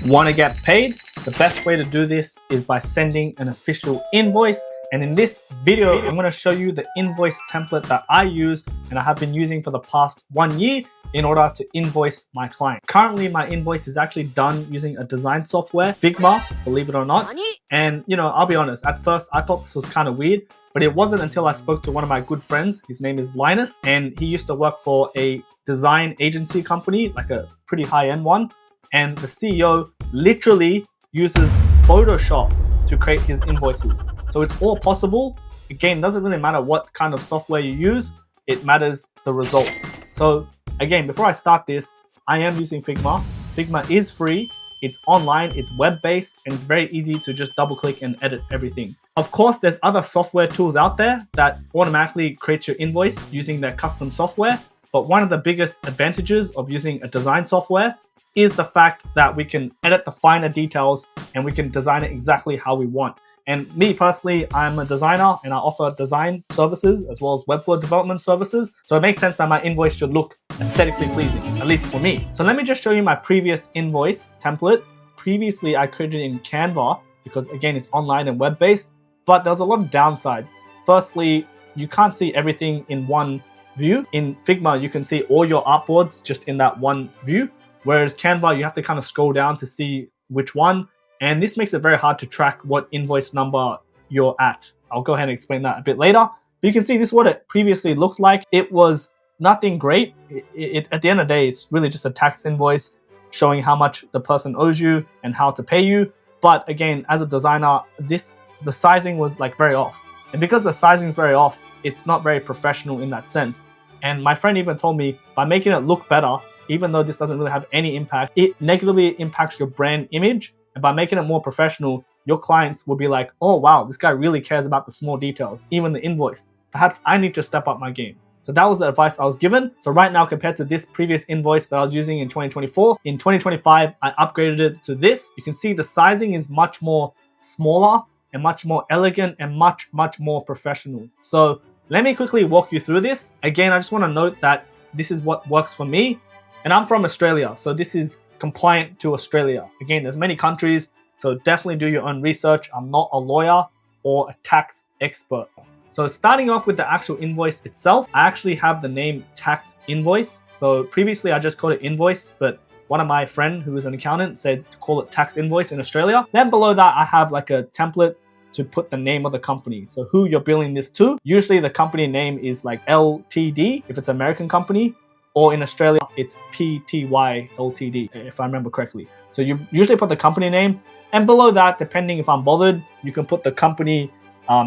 Want to get paid? The best way to do this is by sending an official invoice. And in this video, I'm going to show you the invoice template that I use and I have been using for the past 1 year in order to invoice my client. Currently, my invoice is actually done using a design software, Figma, believe it or not. And I'll be honest, at first I thought this was kind of weird, but it wasn't until I spoke to one of my good friends. His name is Linus, and he used to work for a design agency company, like a pretty high-end one. And the CEO literally uses Photoshop to create his invoices. So it's all possible. Again, it doesn't really matter what kind of software you use, it matters the results. So again, before I start this, I am using Figma. Figma is free, it's online, it's web-based, and it's very easy to just double click and edit everything. Of course, there's other software tools out there that automatically create your invoice using their custom software. But one of the biggest advantages of using a design software is the fact that we can edit the finer details and we can design it exactly how we want. And me personally, I'm a designer and I offer design services as well as Webflow development services. So it makes sense that my invoice should look aesthetically pleasing, at least for me. So let me just show you my previous invoice template. Previously, I created it in Canva because again, it's online and web-based, but there's a lot of downsides. Firstly, you can't see everything in one view. In Figma, you can see all your artboards just in that one view. Whereas Canva, you have to kind of scroll down to see which one. And this makes it very hard to track what invoice number you're at. I'll go ahead and explain that a bit later. But you can see this is what it previously looked like. It was nothing great. At the end of the day, it's really just a tax invoice showing how much the person owes you and how to pay you. But again, as a designer, the sizing was like very off. And because the sizing is very off, it's not very professional in that sense. And my friend even told me by making it look better, even though this doesn't really have any impact, it negatively impacts your brand image. And by making it more professional, your clients will be like, oh wow, this guy really cares about the small details, even the invoice. Perhaps I need to step up my game. So that was the advice I was given. So right now, compared to this previous invoice that I was using in 2024, in 2025, I upgraded it to this. You can see the sizing is much more smaller and much more elegant and much more professional. So let me quickly walk you through this. Again, I just want to note that this is what works for me. And I'm from Australia, so this is compliant to Australia. Again, there's many countries, so definitely do your own research. I'm not a lawyer or a tax expert. So starting off with the actual invoice itself, I actually have the name tax invoice. So previously I just called it invoice, but one of my friends who is an accountant said to call it tax invoice in Australia. Then below that, I have like a template to put the name of the company. So who you're billing this to. Usually the company name is like LTD if it's an American company. Or in Australia, it's PTY Ltd, if I remember correctly. So you usually put the company name, and below that, depending if I'm bothered, you can put the company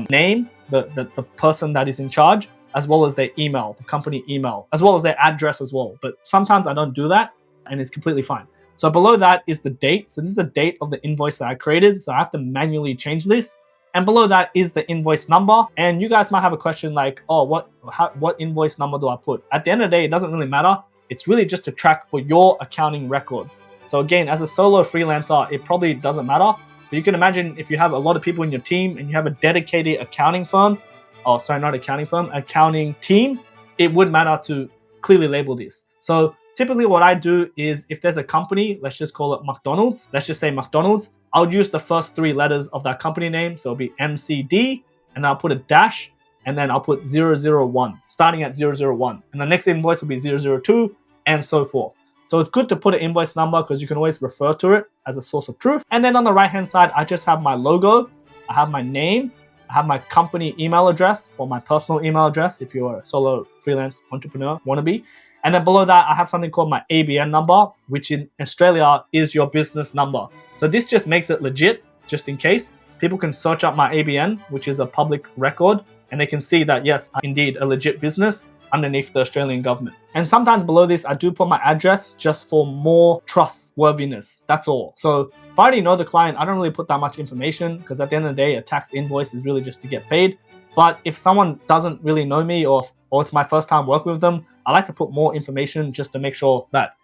name, the person that is in charge, as well as their email, the company email, as well as their address as well. But sometimes I don't do that, and it's completely fine. So below that is the date. So this is the date of the invoice that I created. So I have to manually change this. And below that is the invoice number. And you guys might have a question like, oh, what invoice number do I put? At the end of the day, it doesn't really matter. It's really just to track for your accounting records. So again, as a solo freelancer, it probably doesn't matter. But you can imagine if you have a lot of people in your team and you have a dedicated accounting firm, oh, sorry, not accounting firm, accounting team, it would matter to clearly label this. So typically what I do is if there's a company, let's just call it McDonald's. Let's just say McDonald's. I'll use the first 3 letters of that company name. So it'll be MCD, and I'll put a dash, and then I'll put 001, starting at 001. And the next invoice will be 002, and so forth. So it's good to put an invoice number because you can always refer to it as a source of truth. And then on the right-hand side, I just have my logo, I have my name, I have my company email address or my personal email address if you're a solo freelance entrepreneur wannabe. And then below that, I have something called my ABN number, which in Australia is your business number. So this just makes it legit, just in case. People can search up my ABN, which is a public record, and they can see that, yes, I'm indeed a legit business underneath the Australian government. And sometimes below this, I do put my address just for more trustworthiness. That's all. So if I already know the client, I don't really put that much information because at the end of the day, a tax invoice is really just to get paid. But if someone doesn't really know me or it's my first time working with them, I like to put more information just to make sure that,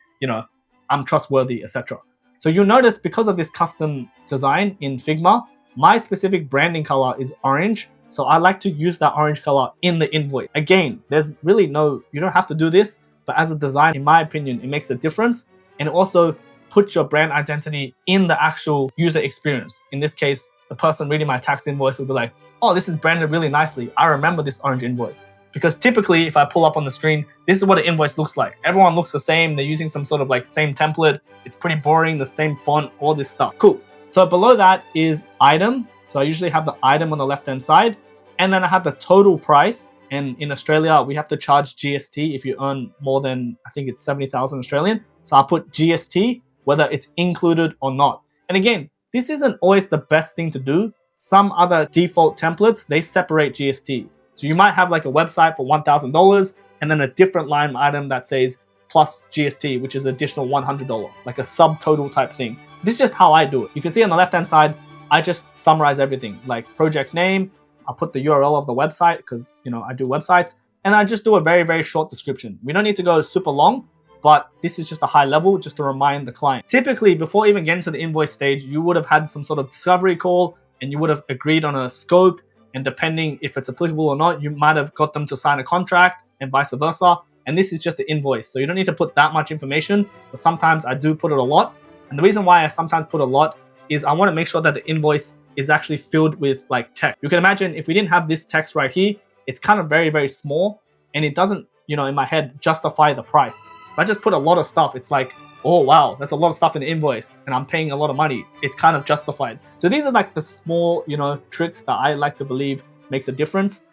I'm trustworthy, etc. So you'll notice because of this custom design in Figma, my specific branding color is orange. So I like to use that orange color in the invoice. Again, there's really you don't have to do this, but as a design, in my opinion, it makes a difference. And it also put your brand identity in the actual user experience. In this case, the person reading my tax invoice will be like, oh, this is branded really nicely. I remember this orange invoice. Because typically, if I pull up on the screen, this is what an invoice looks like. Everyone looks the same. They're using some sort of like same template. It's pretty boring, the same font, all this stuff. Cool. So below that is item. So I usually have the item on the left-hand side. And then I have the total price. And in Australia, we have to charge GST if you earn more than, I think it's 70,000 Australian. So I'll put GST, whether it's included or not. And again, this isn't always the best thing to do. Some other default templates, they separate GST. So you might have like a website for $1,000 and then a different line item that says plus GST, which is additional $100, like a subtotal type thing. This is just how I do it. You can see on the left-hand side, I just summarize everything, like project name. I'll put the URL of the website because, I do websites, and I just do a very, very short description. We don't need to go super long, but this is just a high level just to remind the client. Typically, before even getting to the invoice stage, you would have had some sort of discovery call and you would have agreed on a scope. And depending if it's applicable or not, you might have got them to sign a contract and vice versa. And this is just the invoice. So you don't need to put that much information, but sometimes I do put it a lot. And the reason why I sometimes put a lot is I want to make sure that the invoice is actually filled with like text. You can imagine if we didn't have this text right here, it's kind of very, very small and it doesn't, in my head, justify the price. If I just put a lot of stuff, it's like, oh wow, that's a lot of stuff in the invoice and I'm paying a lot of money. It's kind of justified. So these are like the small, tricks that I like to believe makes a difference.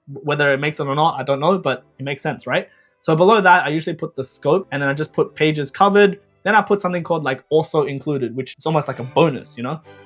Whether it makes it or not, I don't know, but it makes sense, right? So below that, I usually put the scope and then I just put pages covered. Then I put something called like also included, which is almost like a bonus,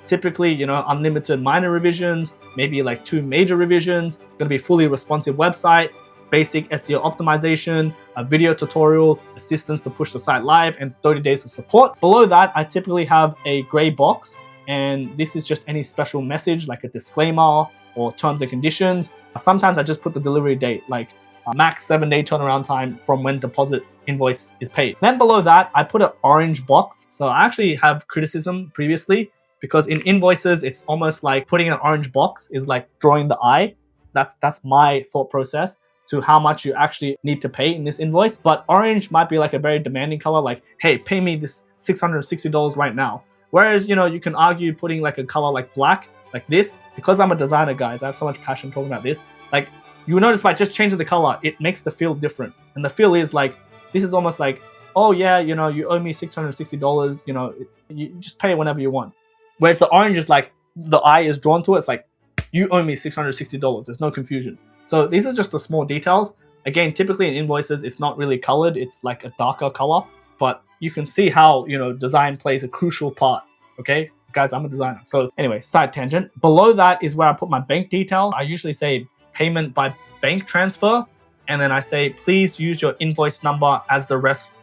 Typically, unlimited minor revisions, maybe like 2 major revisions, gonna be fully responsive website, basic SEO optimization, a video tutorial, assistance to push the site live, and 30 days of support. Below that, I typically have a gray box, and this is just any special message like a disclaimer or terms and conditions. Sometimes I just put the delivery date, like max 7-day turnaround time from when deposit invoice is paid. Then below that, I put an orange box. So I actually have criticism previously because in invoices, it's almost like putting an orange box is like drawing the eye. That's my thought process to how much you actually need to pay in this invoice. But orange might be like a very demanding color, like, hey, pay me this $660 right now. Whereas, you can argue putting like a color like black, like this, because I'm a designer, guys, I have so much passion talking about this. Like, you'll notice by just changing the color, it makes the feel different. And the feel is like, this is almost like, oh yeah, you owe me $660, you just pay it whenever you want. Whereas the orange is like, the eye is drawn to it, it's like, you owe me $660, there's no confusion. So these are just the small details. Again, typically in invoices, it's not really colored, it's like a darker color, but you can see how, design plays a crucial part, okay? Guys, I'm a designer. So anyway, side tangent. Below that is where I put my bank details. I usually say payment by bank transfer. And then I say, please use your invoice number as the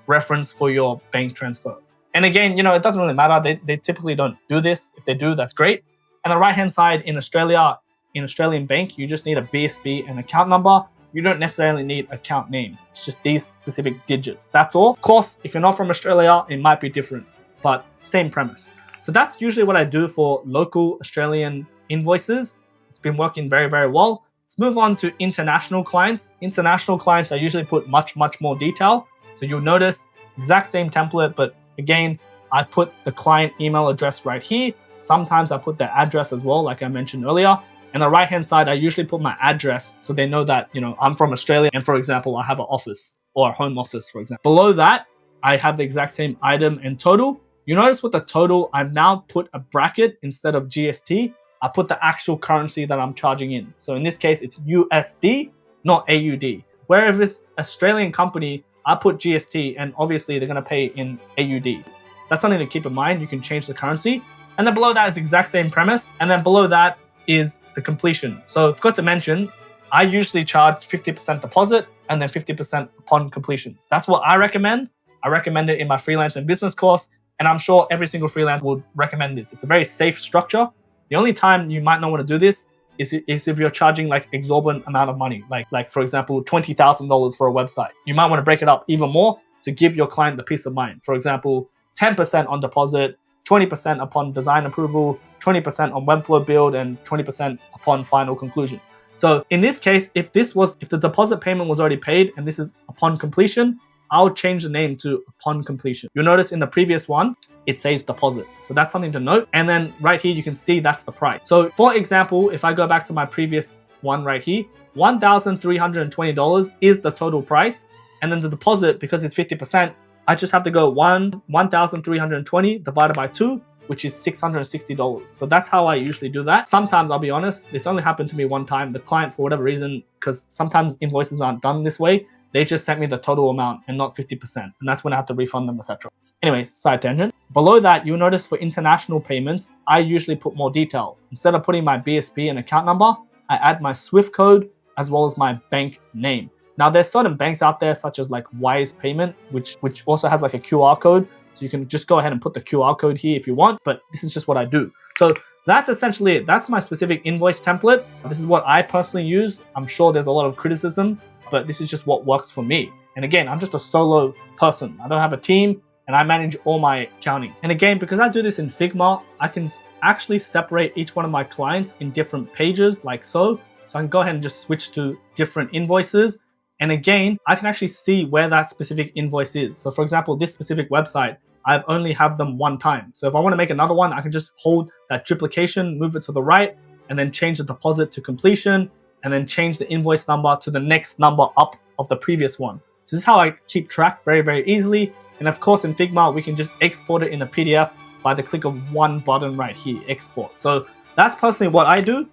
reference for your bank transfer. And again, it doesn't really matter. They typically don't do this. If they do, that's great. And the right-hand side in Australia, in Australian bank, you just need a BSB and account number. You don't necessarily need account name. It's just these specific digits. That's all. Of course, if you're not from Australia, it might be different, but same premise. So that's usually what I do for local Australian invoices. It's been working very, very well. Let's move on to international clients. International clients, I usually put much, much more detail. So you'll notice exact same template, but again, I put the client email address right here. Sometimes I put their address as well, like I mentioned earlier. And the right-hand side, I usually put my address so they know that, I'm from Australia. And for example, I have an office or a home office, for example. Below that, I have the exact same item and total. You notice with the total, I've now put a bracket instead of GST. I put the actual currency that I'm charging in. So in this case, it's USD, not AUD. Whereas this Australian company, I put GST and obviously they're gonna pay in AUD. That's something to keep in mind. You can change the currency. And then below that is the exact same premise. And then below that is the completion. So I forgot to mention, I usually charge 50% deposit and then 50% upon completion. That's what I recommend. I recommend it in my freelance and business course. And I'm sure every single freelancer would recommend this. It's a very safe structure. The only time you might not want to do this is if you're charging like exorbitant amount of money, like for example, $20,000 for a website. You might want to break it up even more to give your client the peace of mind. For example, 10% on deposit, 20% upon design approval, 20% on webflow build, and 20% upon final conclusion. So in this case, if the deposit payment was already paid and this is upon completion, I'll change the name to upon completion. You'll notice in the previous one, it says deposit. So that's something to note. And then right here, you can see that's the price. So for example, if I go back to my previous one right here, $1,320 is the total price. And then the deposit, because it's 50%, I just have to go 1,320 divided by 2, which is $660. So that's how I usually do that. Sometimes, I'll be honest, this only happened to me one time. The client, for whatever reason, because sometimes invoices aren't done this way, they just sent me the total amount and not 50%. And that's when I have to refund them, etc. Anyway, side tangent. Below that, you'll notice for international payments, I usually put more detail. Instead of putting my BSP and account number, I add my SWIFT code as well as my bank name. Now, there's certain banks out there such as like Wise Payment, which also has like a QR code. So you can just go ahead and put the QR code here if you want, but this is just what I do. So that's essentially it. That's my specific invoice template. This is what I personally use. I'm sure there's a lot of criticism, but this is just what works for me. And again, I'm just a solo person. I don't have a team and I manage all my accounting. And again, because I do this in Figma, I can actually separate each one of my clients in different pages like so. So I can go ahead and just switch to different invoices. And again, I can actually see where that specific invoice is. So for example, this specific website, I only have them one time. So if I want to make another one, I can just hold that duplication, move it to the right, and then change the deposit to completion, and then change the invoice number to the next number up of the previous one. So this is how I keep track very, very easily. And of course, in Figma, we can just export it in a PDF by the click of one button right here, export. So that's personally what I do.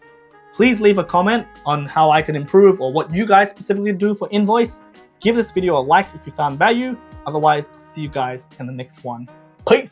Please leave a comment on how I can improve or what you guys specifically do for invoice. Give this video a like if you found value. Otherwise, I'll see you guys in the next one. Peace.